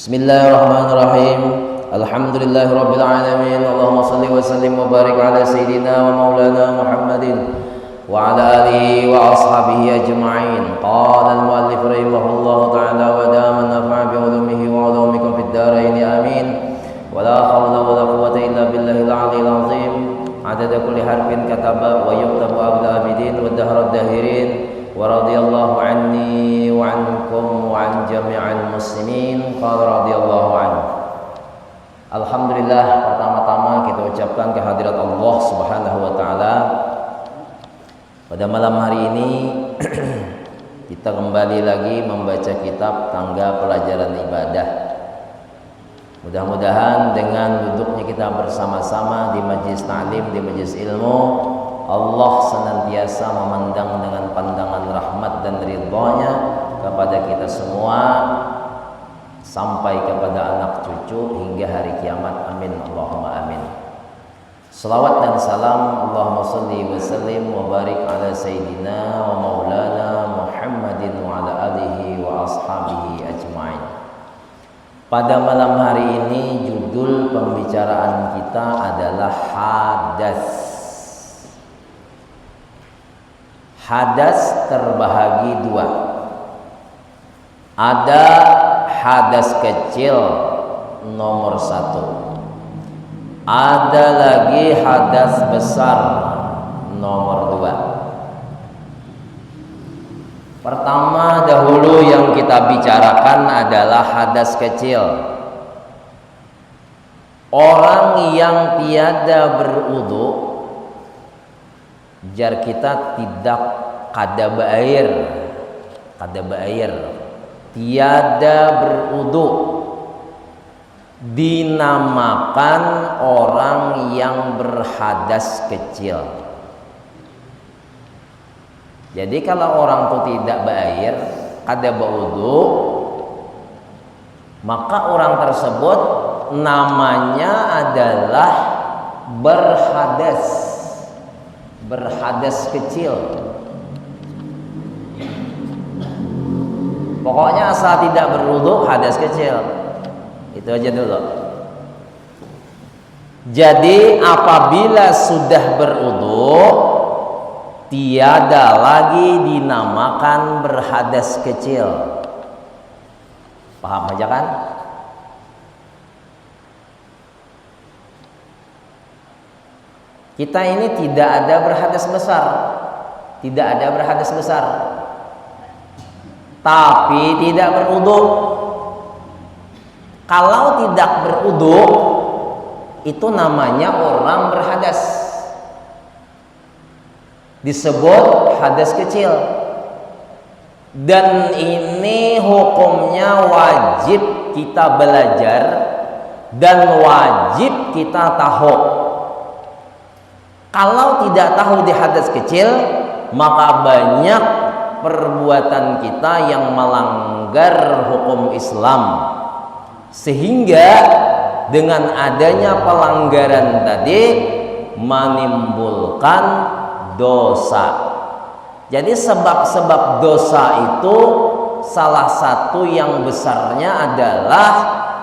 Bismillahirrahmanirrahim. Alhamdulillahirabbil alamin. Allahumma shalli wa sallim wa barik ala sayyidina wa maulana Muhammadin wa ala alihi wa ashabihi ajma'in. Qala al-muallif rahimahullahu ta'ala wa dama nafa'a bi ulumihi wa ulumikum fid dharain amin. Wa la hawla wa la quwwata illa billahil 'aliyyil 'azim. Adada kulli harfin kataba wa yuktabu abda abidin wa dahra dahirin. Wa radiyallahu anni wa ankum wa an jami'al muslimin. Qala radiyallahu anhu. Alhamdulillah, pertama-tama kita ucapkan kehadirat Allah Subhanahu wa taala. Pada malam hari ini kita kembali lagi membaca kitab Tangga Pelajaran Ibadah. Mudah-mudahan dengan duduknya kita bersama-sama di majlis ta'lim, di majlis ilmu, Allah senantiasa memandang dengan pandangan rahmat dan ridhonya kepada kita semua sampai kepada anak cucu hingga hari kiamat. Amin Allahumma amin. Salawat dan salam Allahumma salli wa sallim wa barik ala sayyidina wa maulana Muhammadin wa ala alihi wa ashabihi ajma'in. Pada malam hari ini judul pembicaraan kita adalah hadas. Hadas terbahagi dua. Ada hadas kecil nomor 1. Ada lagi hadas besar nomor 2. Pertama dahulu yang kita bicarakan adalah hadas kecil. Orang yang tiada berwudu, jar kita tidak kada ba'air, tiada berwudu, dinamakan orang yang berhadas kecil. Jadi kalau orang itu tidak ba'air, kada berwudu, maka orang tersebut namanya adalah berhadas kecil. Pokoknya asal tidak berwudu hadas kecil. Itu aja dulu. Jadi apabila sudah berwudu, tiada lagi dinamakan berhadas kecil. Paham aja kan? Kita ini tidak ada berhadas besar. Tidak ada berhadas besar. Tapi tidak berwudu. Kalau tidak berwudu, itu namanya orang berhadas. Disebut hadas kecil. Dan ini hukumnya wajib kita belajar dan wajib kita tahu. Kalau tidak tahu di hadas kecil, maka banyak perbuatan kita yang melanggar hukum Islam, sehingga dengan adanya pelanggaran tadi menimbulkan dosa. Jadi sebab-sebab dosa itu salah satu yang besarnya adalah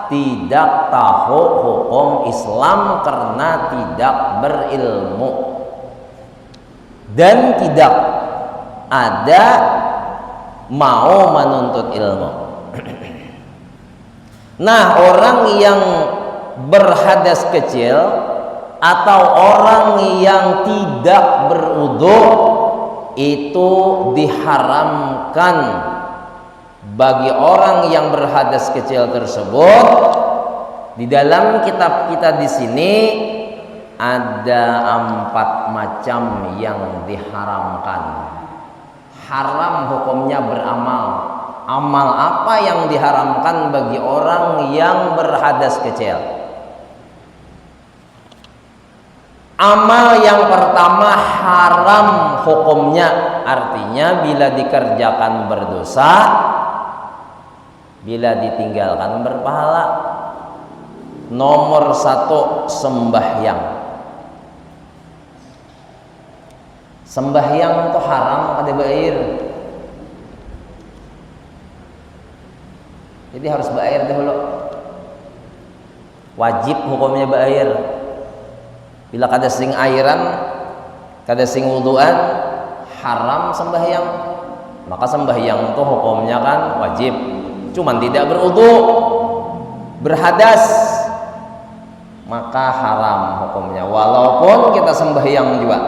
tidak tahu hukum Islam karena tidak berilmu dan tidak ada mau menuntut ilmu. Nah, orang yang berhadas kecil atau orang yang tidak berwudu itu diharamkan bagi orang yang berhadas kecil tersebut. Di dalam kitab kita di sini ada 4 macam yang diharamkan. Haram hukumnya beramal. Amal apa yang diharamkan bagi orang yang berhadas kecil? Amal yang pertama haram hukumnya, artinya bila dikerjakan berdosa, bila ditinggalkan berpahala. Nomor 1 sembahyang. Sembahyang itu haram kada ba'ir. Jadi harus ba'ir dahulu. wajib hukumnya berair. Bila kada sing airan, kada sing wuduan, haram sembahyang. Maka sembahyang itu hukumnya kan wajib, cuman tidak berwudu, berhadas, maka haram hukumnya walaupun kita sembahyang juga.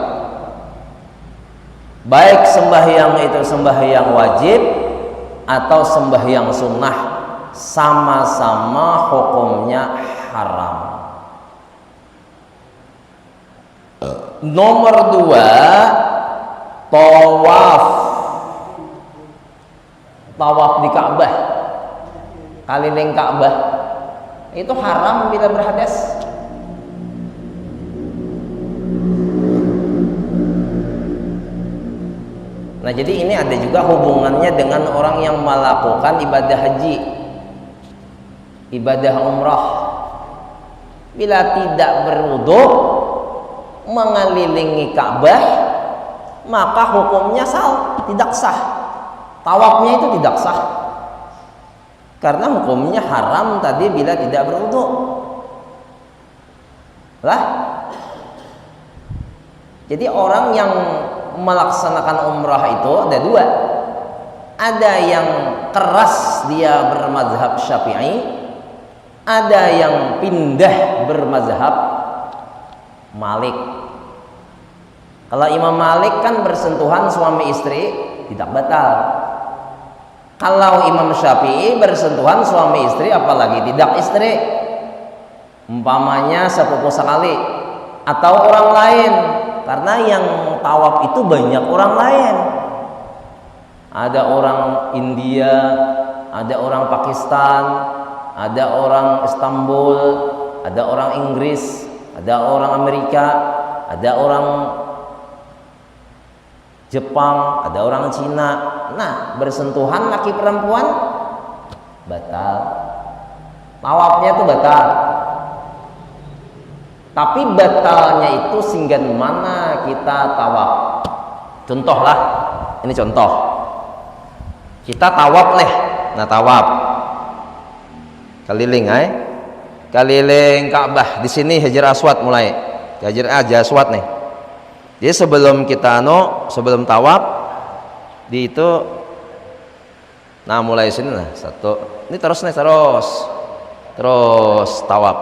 Baik sembahyang itu sembahyang wajib atau sembahyang sunnah, sama-sama hukumnya haram. Nomor 2, tawaf. Tawaf di Ka'bah, keliling Ka'bah, itu haram bila berhadas. Nah, jadi ini ada juga hubungannya dengan orang yang melakukan ibadah haji, ibadah umrah. Bila tidak berwudu mengelilingi Ka'bah, maka hukumnya tidak sah. Tawafnya itu tidak sah. Karena hukumnya haram tadi bila tidak berwudu. Lah. Jadi orang yang melaksanakan umrah itu ada dua. Ada yang keras dia bermazhab Syafi'i, ada yang pindah bermazhab Malik. Kalau Imam Malik kan bersentuhan suami istri tidak batal. Kalau Imam Syafi'i bersentuhan suami istri apalagi tidak istri, umpamanya sepupu sekali atau orang lain, karena yang tawaf itu banyak orang lain. Ada orang India, ada orang Pakistan, ada orang Istanbul, ada orang Inggris, ada orang Amerika, ada orang Jepang, ada orang Cina. Nah, bersentuhan laki perempuan batal. Tawafnya itu batal. Tapi batalnya itu sehingga mana kita tawaf. Contoh lah, ini contoh. Kita tawaf leh. Nah, tawaf. Keliling keliling Ka'bah. Di sini Hajar Aswad mulai. Hajar Aswad nih. Jadi sebelum kita sebelum tawaf di itu, nah mulai sini lah satu, ini terus tawaf.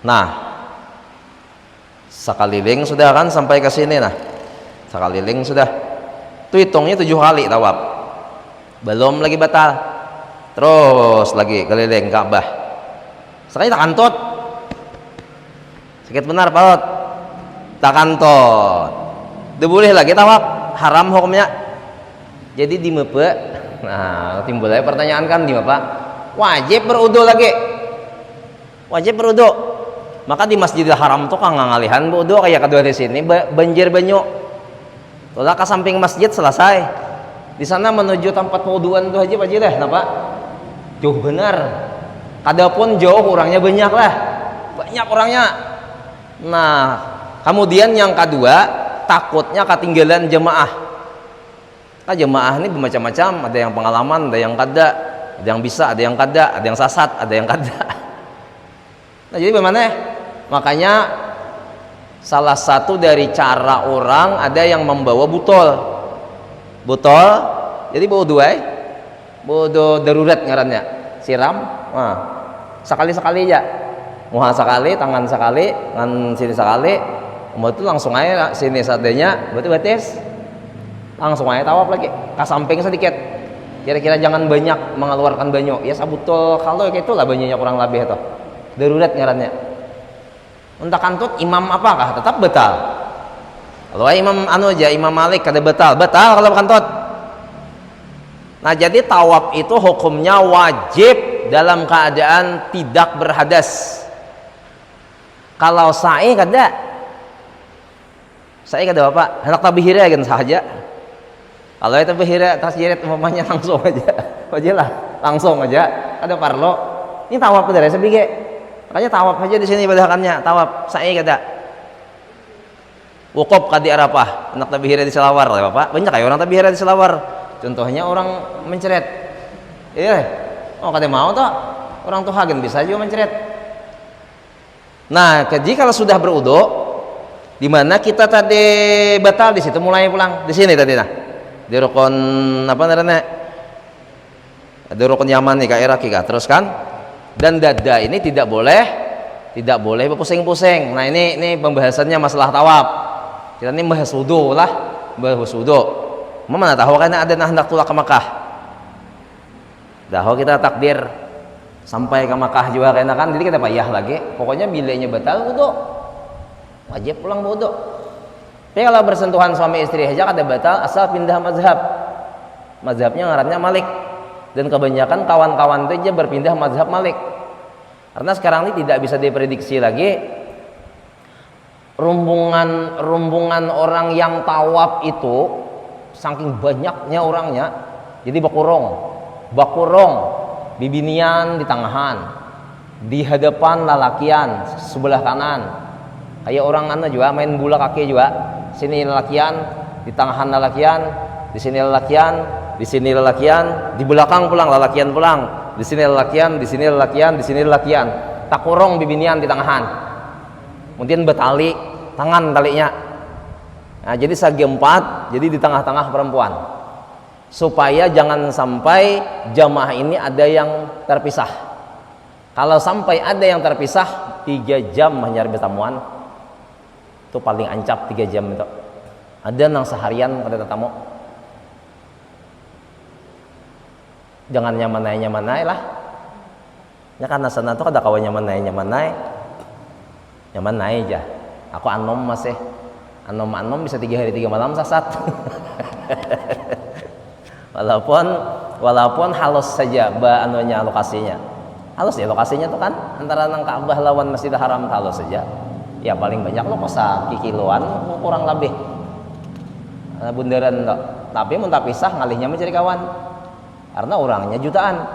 Nah, sekaliling sudah kan sampai ke sini, nah sekaliling sudah, itu hitungnya 7 kali tawaf, belum lagi batal, terus lagi keliling Ka'bah, sekali tak kantut, sakit benar paut. Tak kantor, tidak boleh lagi tawaf, haram hukumnya. Jadi di mepe, nah timbul lagi pertanyaan kan di Bapak, wajib berwudu lagi, wajib berwudu. Maka di Masjidil Haram tuh kan ngalihan wudu kayak kedua di sini banjir banyu. Tulah ke samping masjid selesai, di sana menuju tempat wuduan tuh aja deh, kenapa? Jauh benar. Kadapun jauh orangnya banyak orangnya. Nah. Kemudian yang kedua, takutnya ketinggalan jemaah. Nah, jemaah ini bermacam-macam, ada yang pengalaman, ada yang kada, ada yang bisa, ada yang kada, ada yang sasat, ada yang kada. Nah, jadi bagaimana? Makanya salah satu dari cara orang ada yang membawa botol. Jadi bawa dua darurat ngarannya, siram, nah, sekali-sekali aja, muha sekali, tangan sekali, tangan sini sekali. Itu langsung aja sini sadenya berarti batis, langsung aja tawaf lagi ke samping sedikit, kira-kira jangan banyak mengeluarkan banyak ya, sabutol kalau kayak itulah banyaknya kurang lebih itu darurat ngarannya. Untuk kantut imam apakah tetap batal? Kalau imam Imam Malik kada batal kalau kantut. Nah, jadi tawaf itu hukumnya wajib dalam keadaan tidak berhadas. Kalau sa'i kada, saya kata Bapak, hendak tabihira kan saja. Kalau itu tabihira tasjirat umpamanya langsung langsung aja. Ada parlo. Ini tawaf dari sebige. Makanya tawaf aja di sini ibadahannya, tawaf. Saya kata wukuf kadi Arafah, hendak tabihira di Selawar, ya Bapak. Banyak kayak orang tabihira di Selawar. Contohnya orang menceret. Iya. Oh, kada mau toh. Orang tuh hagen bisa juga menceret. Nah, jadi kalau sudah berwudu, di mana kita tadi batal di situ mulai pulang di sini tadi nah. Di rukun apa namanya? Di rukun Yaman nih, Iraq terus kan? Dan dada ini tidak boleh berpusing-pusing. Nah, ini pembahasannya masalah tawaf. Kita ini bahas wudu lah, bahas wudu. Mana tahu kan ada hendak tulah ke Makkah. Dah kita takdir sampai ke Makkah juga kena kan, jadi kita payah lagi. Pokoknya bilanya batal wudu, wajib pulang wudu. Tapi kalau bersentuhan suami istri aja kada batal asal pindah mazhab. Mazhabnya ngarannya Malik, dan kebanyakan kawan-kawan itu aja berpindah mazhab Malik. Karena sekarang ini tidak bisa diprediksi lagi rombongan orang yang tawaf itu saking banyaknya orangnya, jadi bakurong bibinian di tangahan, di hadapan lalakian sebelah kanan, kayak orang juga main bola kaki juga, sini lalakian, di tangahan lalakian, di sini lalakian, di sini lalakian, di belakang pulang lalakian pulang, di sini lalakian, di sini lalakian, di sini lalakian, takurong bibinian di tangahan, kemudian betali tangan talinya. Nah, jadi segi empat, jadi di tengah-tengah perempuan, supaya jangan sampai jamaah ini ada yang terpisah. Kalau sampai ada yang terpisah 3 jam menyari tamuan, itu paling ancap 3 jam itu. Ada nang seharian pada tamu, jangan nyamanai lah. Ya karena sana tuh ada kawan nyamanai aja. Aku anom masih anom bisa 3 hari 3 malam sasat. walaupun halus saja lokasinya halus ya, lokasinya tuh kan antara nang Ka'bah lawan Masjidil Haram halus saja ya, paling banyak lo kosa kikiluan kurang lebih bundaran tuh. Tapi mun tak pisah ngalihnya mencari kawan karena orangnya jutaan.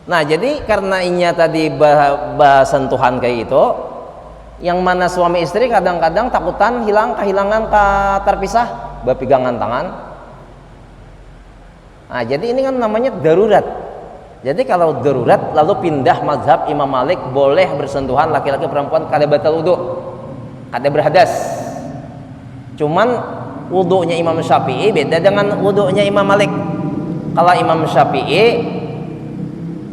Nah, jadi karena inya tadi bahas sentuhan kayak itu, yang mana suami istri kadang-kadang takutan kehilangan terpisah berpegangan tangan. Nah, jadi ini kan namanya darurat. Jadi kalau darurat lalu pindah mazhab Imam Malik, boleh bersentuhan laki-laki perempuan kada batal wudu, kada berhadas. Cuman wudunya Imam Syafi'i beda dengan wudunya Imam Malik. Kalau Imam Syafi'i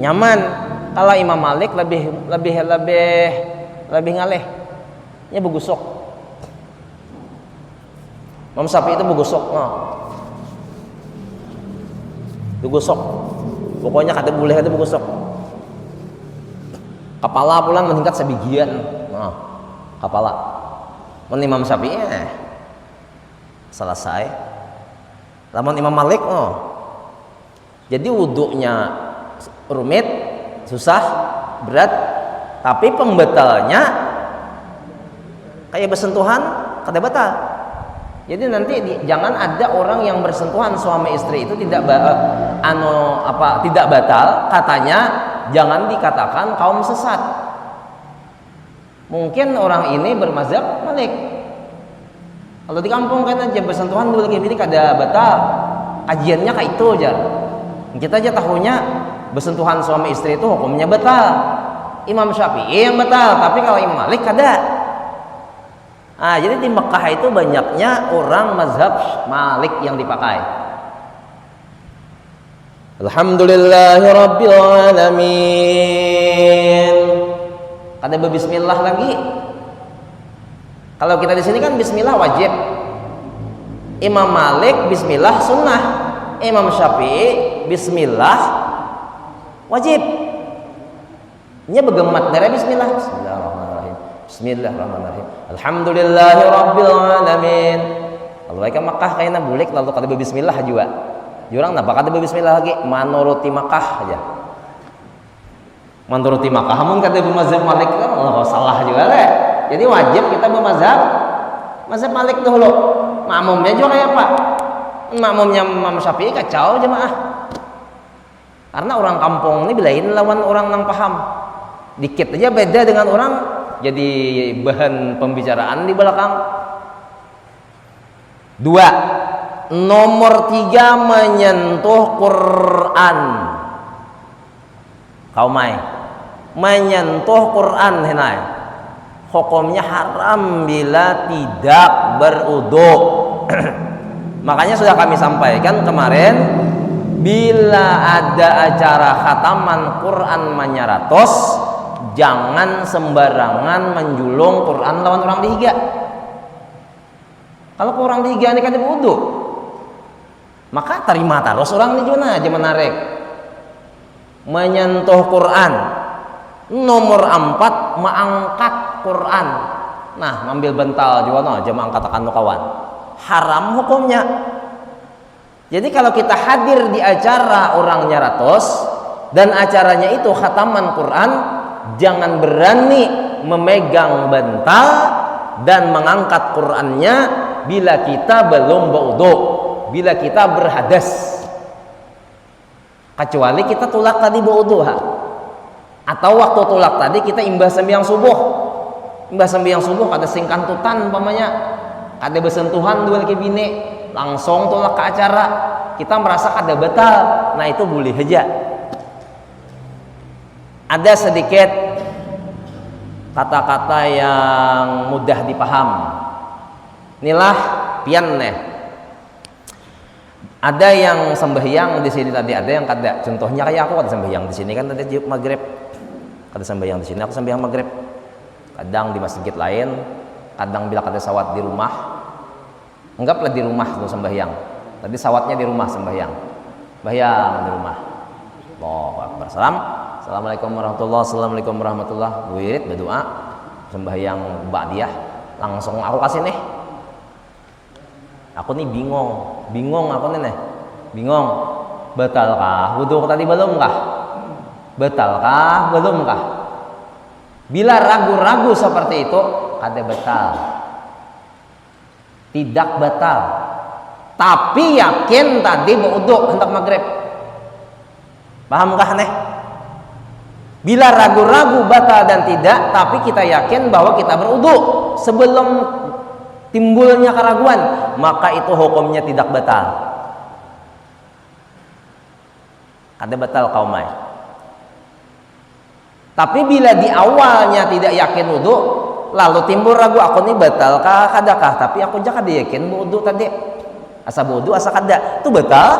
nyaman, kalau Imam Malik lebih ngaleh, nya begusok. Imam Syafi'i itu begusok, begusok. Pokoknya kata boleh ada begusok. Kepala pulang meningkat sebagian, kepala. Imam Syafi'i selesai. Lamun Imam Malik, jadi wudunya rumit, susah, berat, tapi pembatalnya kayak bersentuhan kada batal. Jadi nanti jangan ada orang yang bersentuhan suami istri itu tidak batal, katanya jangan dikatakan kaum sesat. Mungkin orang ini bermazhab Malik. Kalau di kampung kan aja bersentuhan dulu lagi ini kada batal. Kajiannya kayak itu aja. Kita aja tahunya bersentuhan suami istri itu hukumnya batal. Imam Syafi'i yang batal, tapi kalau Imam Malik kada. Jadi di Mekah itu banyaknya orang mazhab Malik yang dipakai. Alhamdulillahirabbil alamin. Kada berbismillah lagi. Kalau kita di sini kan bismillah wajib. Imam Malik bismillah sunnah. Imam Syafi'i bismillah wajib. Nya begemat dari bismillah. Bismillahirrahmanirrahim. Bismillahirrahmanirrahim. Alhamdulillahirabbil alamin. Allah ka Makkah kayana bulik lalu kada bismillah juga. Jurang napa kada bismillah lagi? Manuruti Makkah aja. Manuruti Makkah mun kada mazhab Malik kan salah juga le. Jadi wajib kita bermazhab Malik dahulu. Makmumnya juga kayak apa? Makmumnya Imam Syafi'i kacau jemaah. Karena orang kampung ini belain lawan orang yang paham. Dikit aja beda dengan orang, jadi bahan pembicaraan di belakang. 2. Nomor 3 menyentuh Quran. Kaumai. menyentuh Quran henai hukumnya haram bila tidak berudu. Makanya sudah kami sampaikan kemarin, bila ada acara khataman Quran manyaratos, jangan sembarangan menjulung Quran lawan orang dihiga. Kalau orang dihiga ini kan wudu, maka terima terus orang di juna aja menarik menyentuh Quran. Nomor 4 mengangkat Quran. Nah, ngambil bental juga no, aja mengangkatakan kawan. Haram hukumnya. Jadi kalau kita hadir di acara orang nyaratos dan acaranya itu khataman Quran, jangan berani memegang bental dan mengangkat Qurannya bila kita belum berwudu, bila kita berhadas. Kecuali kita tulak tadi berwudu, atau waktu tulak tadi kita imbah sembahyang subuh. Imbah sembahyang subuh ada singkantutan umpamanya, ada bersentuhan dua laki bini, langsung tulak ke acara, kita merasa ada batal. Nah, itu boleh aja. Ada sedikit kata-kata yang mudah dipaham. Inilah pian nih. Ada yang sembahyang di sini tadi, ada yang kada. Contohnya kayak aku ada sembahyang di sini kan ada maghrib. Kada sembahyang di sini, aku sembahyang maghrib. Kadang di masjid lain, kadang bila kada sawat di rumah. Anggaplah di rumah tuh sembahyang. Tadi sawatnya di rumah sembahyang. Sembahyang di rumah. Allahu Akbar. Assalamualaikum warahmatullahi, assalamualaikum warahmatullahi. Wirid berdoa sembahyang ba'diyah. Langsung aku kasih nih. Aku nih bingung aku nih. Bingung. Batalkah wudu tadi belum kah? Batalkah belum kah? Bila ragu-ragu seperti itu, kada batal. Tidak batal. Tapi yakin tadi berwudu hendak maghrib. Pahamkah nih? Bila ragu-ragu batal dan tidak, tapi kita yakin bahwa kita berwudu sebelum timbulnya keraguan, maka itu hukumnya tidak batal. Kada batal kaumai. Tapi bila di awalnya tidak yakin wudu, lalu timbul ragu, aku ini batal kah kadakah, tapi aku jangan yakin wudu tadi. Asa wudu asa kada, itu batal.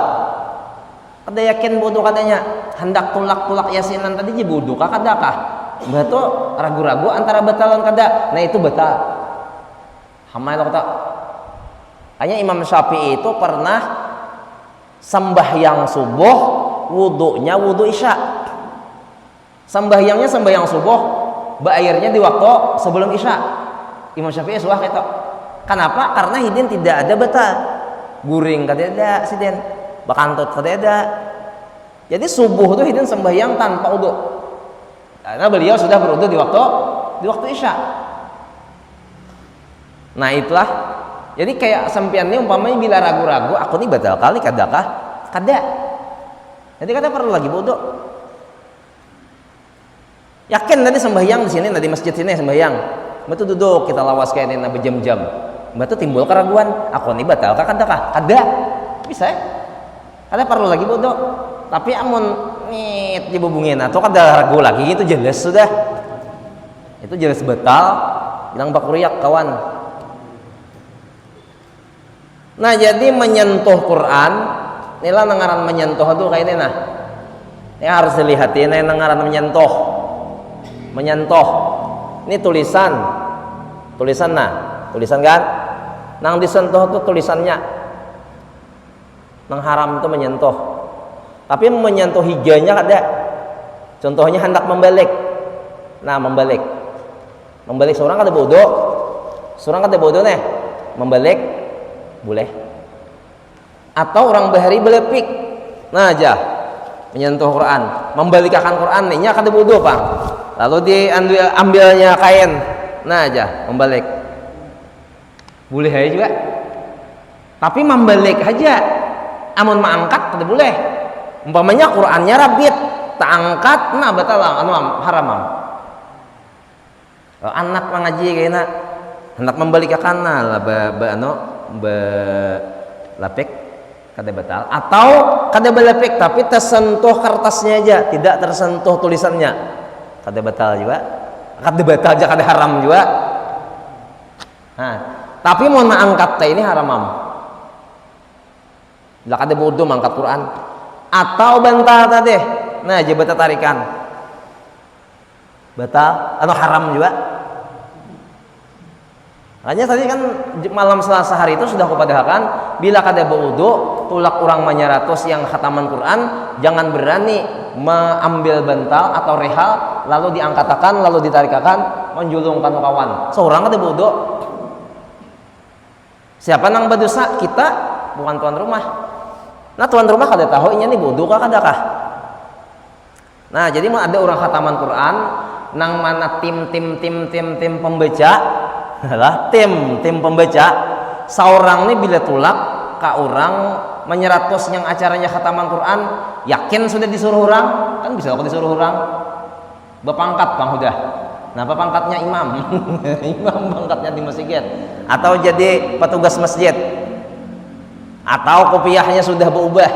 Kada yakin wudu kadanya, hendak tulak yasinan tadi je wudu kah kadakah. Betul ragu-ragu antara batal dan kada. Nah, itu batal. Hamai lo kata. Hanya Imam Syafi'i itu pernah sembahyang subuh, wudunya wudu isya. Sembahyangnya sembahyang subuh, berairnya di waktu sebelum isya. Imam Syafi'i suah itu. Kenapa? Karena hidin tidak ada batal. Guring kada ada siden, bakantut kada ada. Jadi subuh itu hidin sembahyang tanpa wudu. Karena beliau sudah berwudu di waktu isya. Nah, itulah. Jadi kayak sampean ini umpamanya bila ragu-ragu, aku ini batal kali kadakah? Kada. Jadi kada perlu lagi wudu. Yakin tadi sembahyang di sini, di masjid sini sembahyang. Betul duduk kita lawas kayak ini berjam-jam. Betul timbul keraguan, aku ini batal kah kadakah? Kada. Bisa ya? Kada perlu lagi wudu. Tapi amun nit dibubungin atau kada ragu lagi itu jelas sudah. Itu jelas batal. Bilang bakuriak kawan. Nah, jadi menyentuh Quran, inilah nengaran menyentuh itu kayak ini nah. Ini harus dilihat ini nengaran menyentuh. Menyentuh. Ini tulisan nah, tulisan kan? Nang disentuh itu tulisannya. Nang haram itu menyentuh. Tapi menyentuh higanya ada. Contohnya hendak membalik. Nah, membalik seorang kada bodoh. Seorang kada bodoh nih. Membalik boleh. Atau orang bahari belepik. Nah, aja menyentuh Quran, membalikkan Quran nih nya kada bodoh, Bang. Lalu diambilnya kain. Nah, aja membalik. Boleh aja juga. Tapi membalik aja. Amun mengangkat kada boleh. Umpamanya Qurannya rabit, tak angkat, nah batal haram. Anak mengaji kayaknya hendak membalikkan lah lapik kada batal, atau kada belepik tapi tersentuh kertasnya aja, tidak tersentuh tulisannya. kada batal juga, kada batal aja kada haram juga. Nah, tapi mau angkat teh ini haram am. Lah kada bodoh mangkat Quran atau bantal tadi. Nah, aja batal tarikan. Batal atau haram juga. Makanya tadi kan malam Selasa hari itu sudah kupadahkan bila kada berwudu tulak orang manyaratos yang khataman Quran jangan berani mengambil bantal atau rehal lalu diangkatakan lalu ditarikakan menjulungkan kawan seorang kada berwudu. Siapa nang berdosa? Kita, bukan tuan rumah. Nah tuan rumah kada tahu ini berwudu kah kada kah. Nah jadi ada orang khataman Quran nang mana tim pembaca lah tim pembaca seorang ini bila tulak ke orang menyeratos yang acaranya khataman Quran yakin sudah disuruh orang kan bisa kok disuruh orang bepangkat bang udah nah bepangkatnya imam imam pangkatnya di masjid atau jadi petugas masjid atau kopiahnya sudah berubah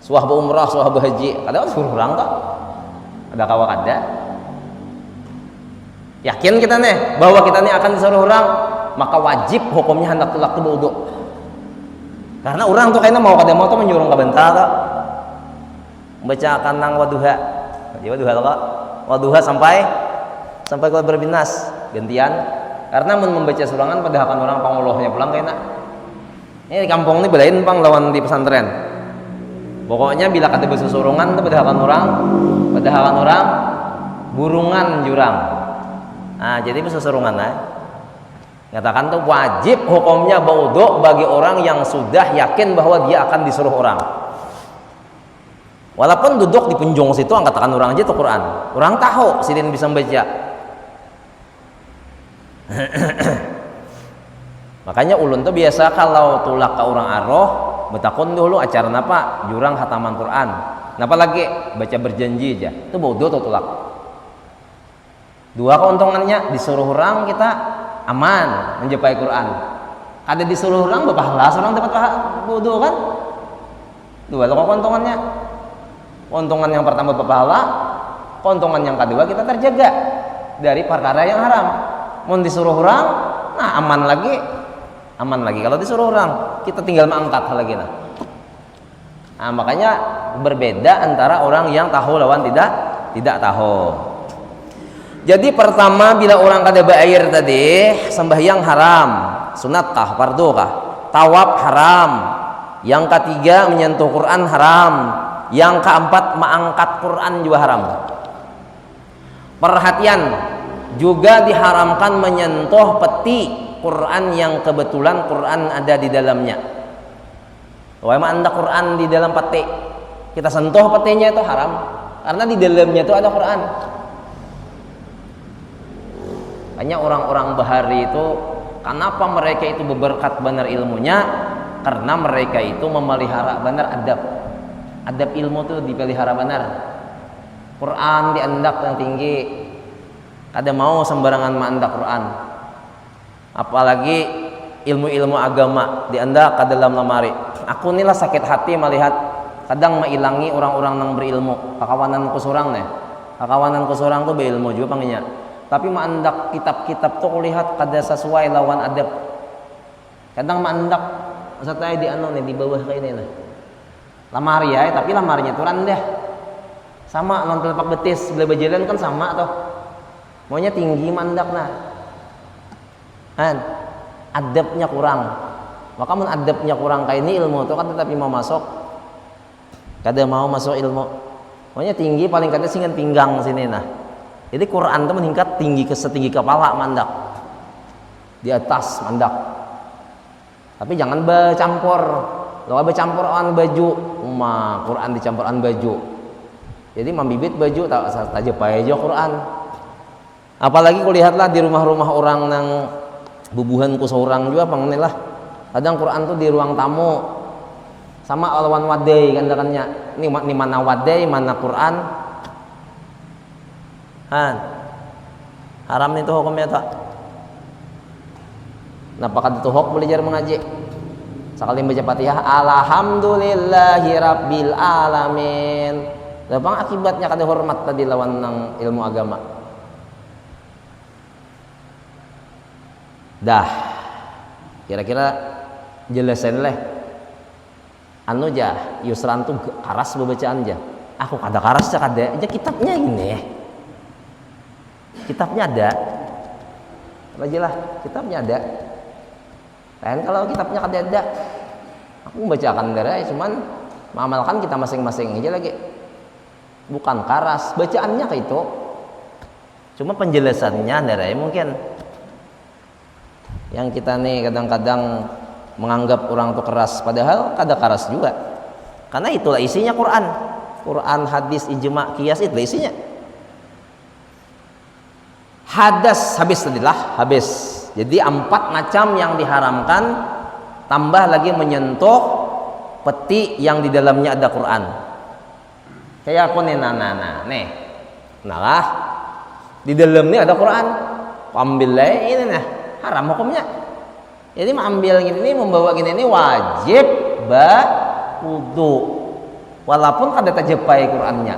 suah berumrah suah berhaji kadang suruh orang kok ada kawa kada yakin kita nih bahwa kita nih akan disuruh orang maka wajib hukumnya hendak tulak tu berwudu karena orang tuh kayaknya mau kada mau tuh menyuruh ke bentar tuh bacakan nang waduha jadi waduha kok waduha sampai keluar berbinas gantian karena membaca surangan padahal orang pangulahnya pulang kayaknya ini di kampung ini belain pang lawan di pesantren pokoknya bila kada bersusurungan tuh padahal orang burungan jurang. Nah, jadi bersusurungan nyatakan tuh wajib hukumnya berwudu bagi orang yang sudah yakin bahwa dia akan disuruh orang. Walaupun duduk di penjung situ angkatakan orang aja tuh Quran. Orang tahu sidin bisa membaca. Makanya ulun tuh biasa kalau tulak ke orang aroh betakun dulu acara apa jurang khataman Quran. Napa lagi baca berjanji aja. Itu berwudu atau tulak. Dua keuntungannya disuruh orang kita aman menjapai Quran. Ada disuruh orang berpahala seorang dapat wudu kan? Dua loh keuntungannya. Keuntungan yang pertama berpahala, keuntungan yang kedua kita terjaga dari perkara yang haram. Mau disuruh orang, nah aman lagi. Kalau disuruh orang, kita tinggal mengangkat hal lagi nah. Nah makanya berbeda antara orang yang tahu lawan tidak tahu. Jadi pertama bila orang kada berair tadi sembahyang haram, sunatkah, fardukah, tawaf haram. Yang ketiga menyentuh Quran haram. Yang keempat mengangkat Quran juga haram. Perhatian juga diharamkan menyentuh peti Quran yang kebetulan Quran ada di dalamnya. Wah emang anda Quran di dalam peti kita sentuh petinya itu haram karena di dalamnya itu ada Quran. Hanya orang-orang bahari itu kenapa mereka itu berberkat benar ilmunya karena mereka itu memelihara benar adab ilmu itu dipelihara benar Quran diandak yang tinggi kada mau sembarangan mengandak Quran apalagi ilmu-ilmu agama diandak ke dalam lemari aku inilah sakit hati melihat kadang mailangi orang-orang yang berilmu kakawanan kusurang tuh berilmu juga panggilnya tapi mandak kitab-kitab tuh kulihat kada sesuai lawan adab. Kadang mandak maksudnya di nih di bawah kayak ini nah. Lamari ya, tapi lamarinya tuh rendah. Sama non telapak betis, belah bajalan kan sama tuh. Maunya tinggi mandak nah. Kan adabnya kurang. Maka mun adabnya kurang kayak ini ilmu tuh kan tetapi mau masuk. Kada mau masuk ilmu. Maunya tinggi paling kada singan pinggang sini nah. Jadi Quran itu meningkat tinggi ke setinggi kepala mandak di atas mandak. Tapi jangan bercampur. Kalau bercampur an baju, Quran dicampur an baju. Jadi membibit baju tak saja aja Quran. Apalagi kulihatlah di rumah-rumah orang yang bubuhan ku seorang juga pangnilah. Kadang Quran tuh di ruang tamu. Sama lawan wadai kan kannya. Ini mana wadai, mana Quran. Haram itu hukumnya tak. Napa kada tuhok belajar mengaji? Sekali baca Fatihah, alhamdulillahi rabbil alamin. Lapang akibatnya kada hormat tadi lawan nang ilmu agama. Dah. Kira-kira jelasin leh. Anu jah, Yusran tuh karas bacaan jah. Aku kada karas kada. Aja kitabnya ini. Kitabnya ada. Aja lah, kitabnya ada. Lain kalau kitabnya kada ada. Aku membacakan darah, cuman mengamalkan kita masing-masing aja lagi. Bukan karas, bacaannya kayak itu. Cuma penjelasannya darah mungkin. Yang kita nih kadang-kadang menganggap orang itu keras, padahal kada keras juga. Karena itulah isinya Quran. Quran, hadis, ijma, qiyas itu isinya. Hadas habis tadilah, habis. Jadi 4 macam yang diharamkan, tambah lagi menyentuh peti yang di dalamnya ada Quran. Kayak aku nih, nih. Nah, di dalamnya ada Quran. Ambil ini nah, haram hukumnya. Jadi mengambil gini, membawa gini ini wajib wudu. Walaupun kada terjepai Qurannya.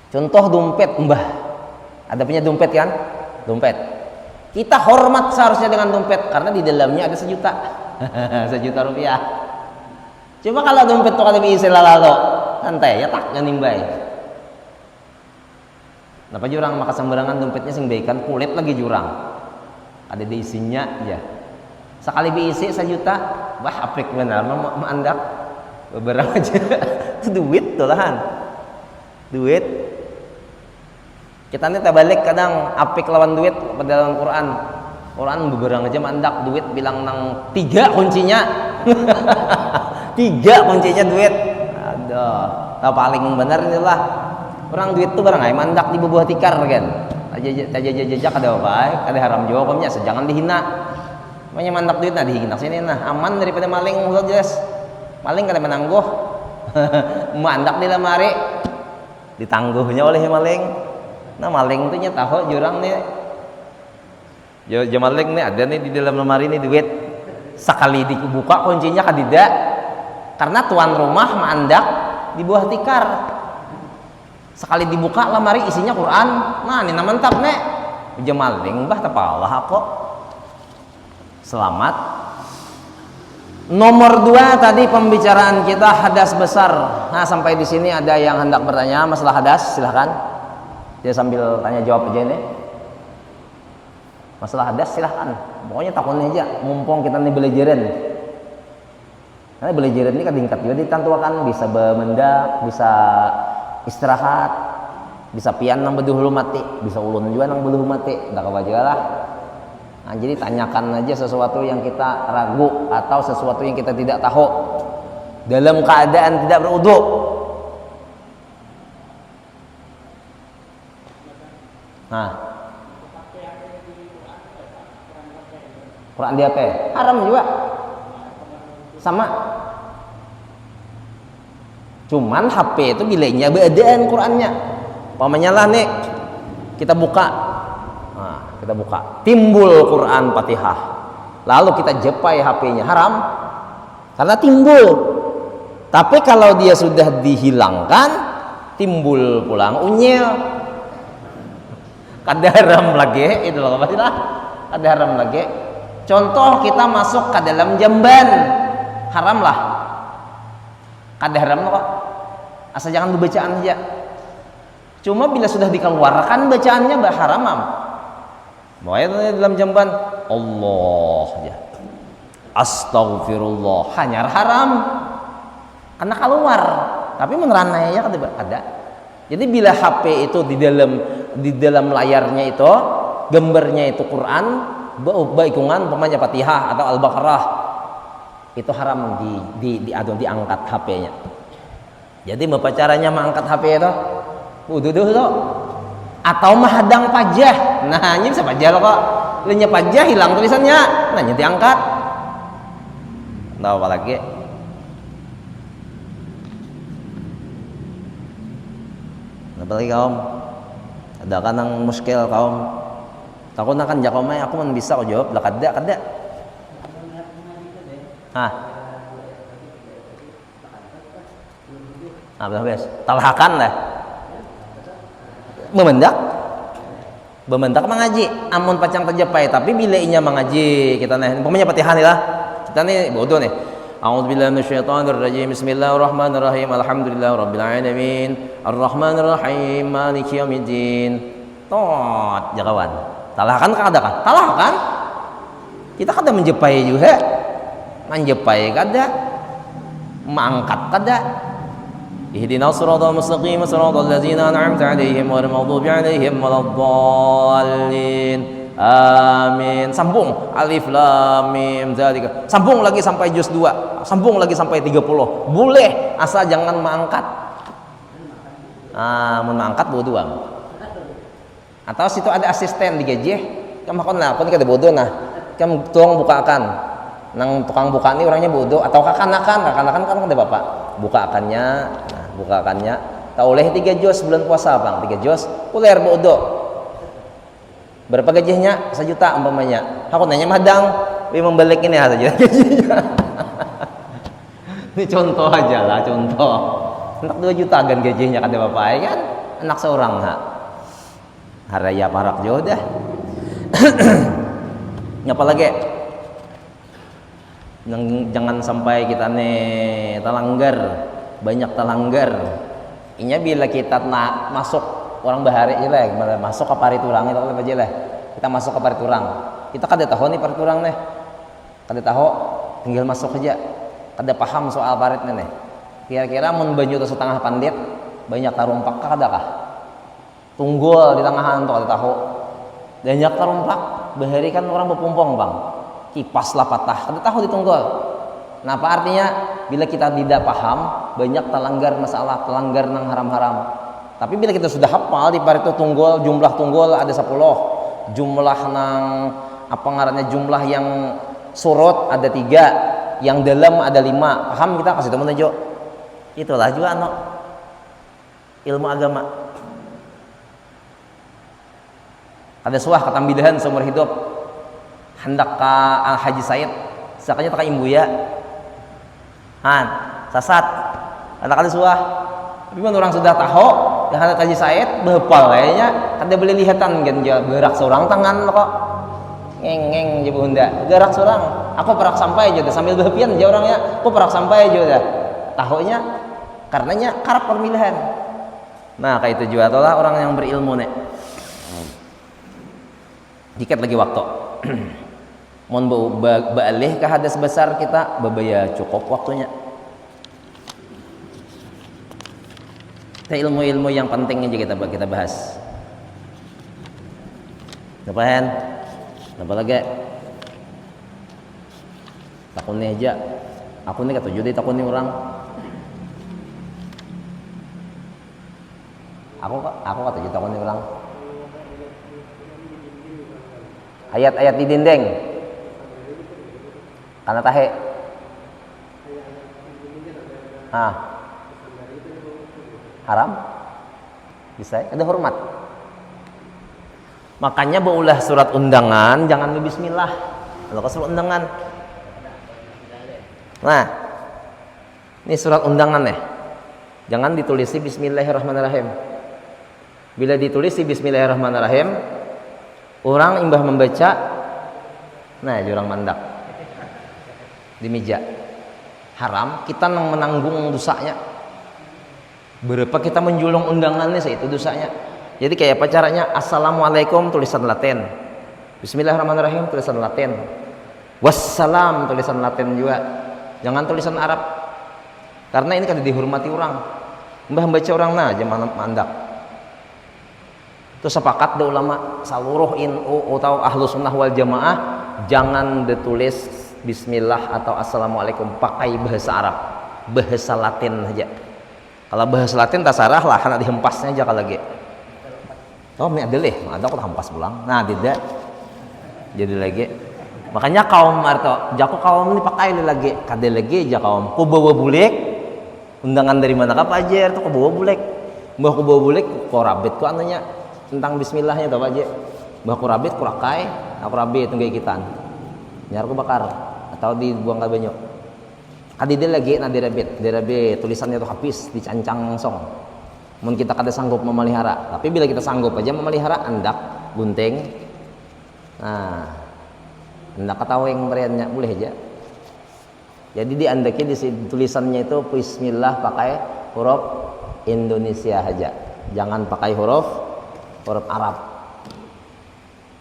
Contoh dompet, mbah. Ada punya dompet kan? Dompet. Kita hormat seharusnya dengan dompet karena di dalamnya ada 1 juta. 1 juta rupiah. Cuma kalau dompet tuh kada diisi lalalo, santai ya tak nimbai. Napa jurang maka sembarangan dompetnya sing baikan kulit lagi jurang. Ada diisinya ya. Sekali diisi 1 juta, wah apik benar mandak. Beberapa aja. Itu duit tuh lahan. Duit. Kita nih balik kadang apik lawan duit pada dalam Quran. Quran beberang aja mandak duit bilang nang 3 kuncinya. 3 kuncinya duit. Aduh, tahu paling benar inilah. Orang duit tuh barang ay mandak di bubuh tikar kan. Aja kada apa, kada haram jawabnya jangan dihina. Makanya mandak duit nah dihina sini nah aman daripada maling ulah jelas. Maling kada menangguh. Mandak di lemari ditangguhnya oleh maling. Nah maling itu nya tahu jurang nih. Maling nih ada nih di dalam lemari nih duit. Sekali dibuka kuncinya kadida. Karena tuan rumah mandak di bawah tikar. Sekali dibuka lemari isinya Quran. Nah ini mantap nih. Maling bah tapalah kok. Selamat. Nomor 2 tadi pembicaraan kita hadas besar. Nah sampai di sini ada yang hendak bertanya masalah hadas, silahkan. Dia sambil tanya jawab aja ini. Masalah hadas silahkan. Pokoknya takutnya aja. Mumpung kita nih belajaran. Karena belajaran ini kan tingkat juga ditantuakan. Bisa bermendak, bisa istirahat, bisa pian nang beduh mati, bisa ulun juga nang beduh mati. Dah kewajar lah. Nah, jadi tanyakan aja sesuatu yang kita ragu atau sesuatu yang kita tidak tahu dalam keadaan tidak berwudu. Nah, Quran di HP haram juga, sama. Cuman HP itu bilangnya beadaan Qurannya. Pamannya lah nih, kita buka, nah, kita buka, timbul Quran Fatihah, lalu kita jepai HP-nya haram, karena timbul. Tapi kalau dia sudah dihilangkan, timbul pulang unyil. Kada haram lagi, itu loh pastilah. Kada haram lagi. Contoh kita masuk ke dalam jamban, haram lah. Kada haram kok. Asal jangan bacaan aja. Cuma bila sudah dikeluarkan bacaannya haram. Bahaya dalam jamban Allah ya. Astaghfirullah hanya haram. Karena keluar. Tapi meneranai ya kada. Jadi bila HP itu di dalam layarnya itu gambarnya itu Quran, baikungan pemanya Fatihah atau Al-Baqarah, itu haram diangkat HP-nya. Jadi apa caranya mengangkat HP itu? Wudu dulu. Atau menghadang pajah. Nah, ini bisa pajah loh kok. Lainnya pajah hilang tulisannya. Nah, ini diangkat. Tahu apa lagi? Apalagi kaum ada kan yang muskil kaum takut akan jakomai aku bisa kau jawab lah kada Hah? Nah, beres. Talhakan lah. Bemendak mengaji. Amun pacang terjapai tapi bila inya mengaji kita nih. Umpamanya Fatihah nih lah. Kita nih bodoh nih. A'udzubillahi minasyaitonirrajim. Bismillahirrahmanirrahim. Alhamdulillahirabbil alamin. Arrahmanirrahim. Maliki yaumiddin. Tot, jakawan. Talhakan kada kan? Talhakan. Kita kada menjepai juga. Menjepai kada. Mangkat kada. Ihdinas siratal mustaqim siratal ladzina an'amta 'alaihim ghairil maghdubi 'alaihim waladdallin. Amin. Sambung alif lam mim zalika. Sambung lagi sampai juz 2. Sambung lagi sampai 30. Boleh asal jangan mengangkat. Mun mengangkat bodoh. Atau situ ada asisten digejeh. Kamu kon kada bodoh nah. Kamu tolong bukakan. Nang tukang buka ini orangnya bodoh atau kakanakan kan ada bapak. Bukakannya tak oleh 3 juz bulan puasa bang 3 juz kuler bodoh berapa gajinya 1 juta umpamanya aku nanya madang membalik ini saja gajinya ini contoh aja lah contoh anak 2 juta kan gajinya kan bapak kan anak seorang haraya parak jauh dah ngapa lagi jangan sampai kita nih talanggar banyak talanggar inya bila kita masuk orang bahari aja lah masuk ke parit urang itu aja lah kita masuk ke parit urang kita kada tahu nih parit urang nih kada tahu tinggal masuk aja kada paham soal parit nih kira-kira mun banyu tu setengah pandit banyak tarumpak kada kah tunggul di tengahan tu kada tahu banyak tarumpak bahari kan orang berpumpong bang kipas lah patah kada tahu ditunggul. Nah, apa artinya bila kita tidak paham banyak talanggar masalah talanggar nang haram-haram. Tapi bila kita sudah hafal di parit itu tunggul jumlah tunggul ada 10, jumlah nang apa ngarannya jumlah yang surut ada 3, yang dalam ada 5. Paham kita kasih teman aja. Itulah juga ilmu agama. Ada suah ketambidahan seumur hidup. Hendak ka Al Haji Said, sakanya tak imbu ya. Sasat ada kali suah tapi orang sudah tahu yang ada Haji Said behepal kayaknya kada boleh lihatan kan gerak seorang tangan kok ngeng je bunda gerak seorang aku perak sampai aja sambil behepian aja orangnya aku perak sampai aja udah tahunya karenanya karep pemilihan nah kayak itu juga itulah orang yang berilmu nek dikit lagi waktu mohon baalih ke hadas besar kita babaya cukup waktunya ilmu-ilmu yang penting aja kita bahas ngapain apa lagi takuni aja aku nih ketujuh deh takuni orang aku ketujuh takuni orang ayat-ayat di dinding karena tahe haram bisa ada hormat makanya baulah surat undangan jangan bismillah kalau ke surat undangan nah ini surat undangan nih jangan ditulisi bismillahirrahmanirrahim bila ditulisi bismillahirrahmanirrahim orang imbah membaca nah jurang mandak di meja haram kita menanggung dosanya berapa kita menjulung undangannya itu dosanya jadi kayak apa caranya assalamualaikum tulisan Latin bismillahirrahmanirrahim tulisan Latin wassalam tulisan Latin juga jangan tulisan Arab karena ini kan dihormati orang mbah baca orang nah jangan mandak itu sepakat da ulama seluruh atau ahlu sunnah wal jamaah jangan ditulis bismillah atau assalamualaikum pakai bahasa Arab bahasa Latin aja kalau bahasa Latin tak sarah lah karena dihempasnya aja kalau lagi ini ada leh ada aku hempas pulang nah tidak jadi lagi makanya kaum arto jago kaum ini pakai lagi kade lagi aja kaum ku bawa bulik undangan dari mana kah aja tuh ku bawa bulik mbah ku bawa bulik ku rabit ku anunya tentang bismillahnya tau aja mbah ku rabit ku rakai aku rabit tunggu ikitan nyar ku bakar atau dibuang ke banyu Kadide lagi na dirabe tulisannya itu habis dicancang langsung. Mungkin kita kada sanggup memelihara, tapi bila kita sanggup aja memelihara andak, gunting. Nah, andak kataweng beriannya boleh aja. Jadi di andaknya di tulisannya itu Bismillah pakai huruf Indonesia aja, jangan pakai huruf Arab.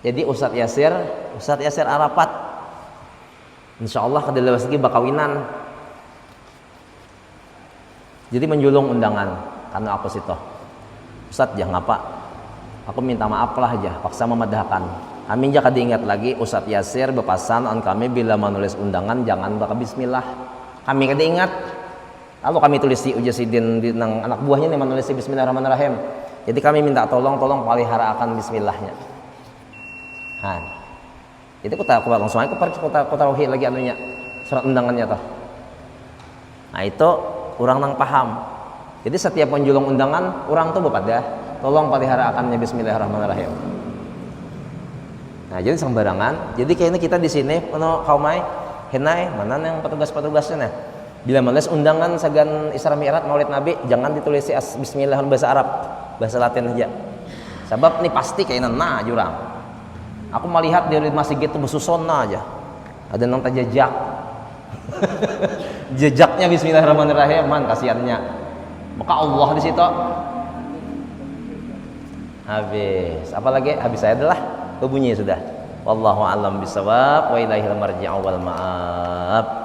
Jadi Ustadz Yasir Arafat, insya Allah kedua lagi bakawinan. Jadi menjulung undangan karena aku situ. Ustadz jangan apa, aku minta maaf lah aja, paksa memadahkan. Kami jangan diingat lagi Ustadz Yasir berpesan on kami bila menulis undangan jangan baca Bismillah. Kami kada ingat. Lalu kami tulis si Ujasidin di anak buahnya nih menulis Bismillahirrahmanirrahim. Jadi kami minta tolong pelihara akan Bismillahnya. Nah, itu aku langsung aja aku taruhi lagi anunya surat undangannya toh. Nah itu orang nang paham. Jadi setiap penjulung undangan orang tuh bepada tolong pelihara akannya Bismillahirrahmanirrahim. Nah jadi sembarangan. Jadi kayaknya kita di sini penuh kaumai henai mana yang petugasnya nah. Bila menulis undangan sagan Isra Mi'raj Maulid Nabi jangan ditulis Bismillah bahasa Arab, bahasa Latin aja. Sebab ini pasti kayaknya nah jurang. Aku melihat di masjid itu bersusona aja. Ada nang jejak. Jejaknya Bismillahirrahmanirrahim man kasihannya. Maka Allah di situ. Habis. Apa lagi? Habis saya adalah bunyi sudah. Wallahu a'lam bishawab wa ilaihil marji'u wal ma'ab.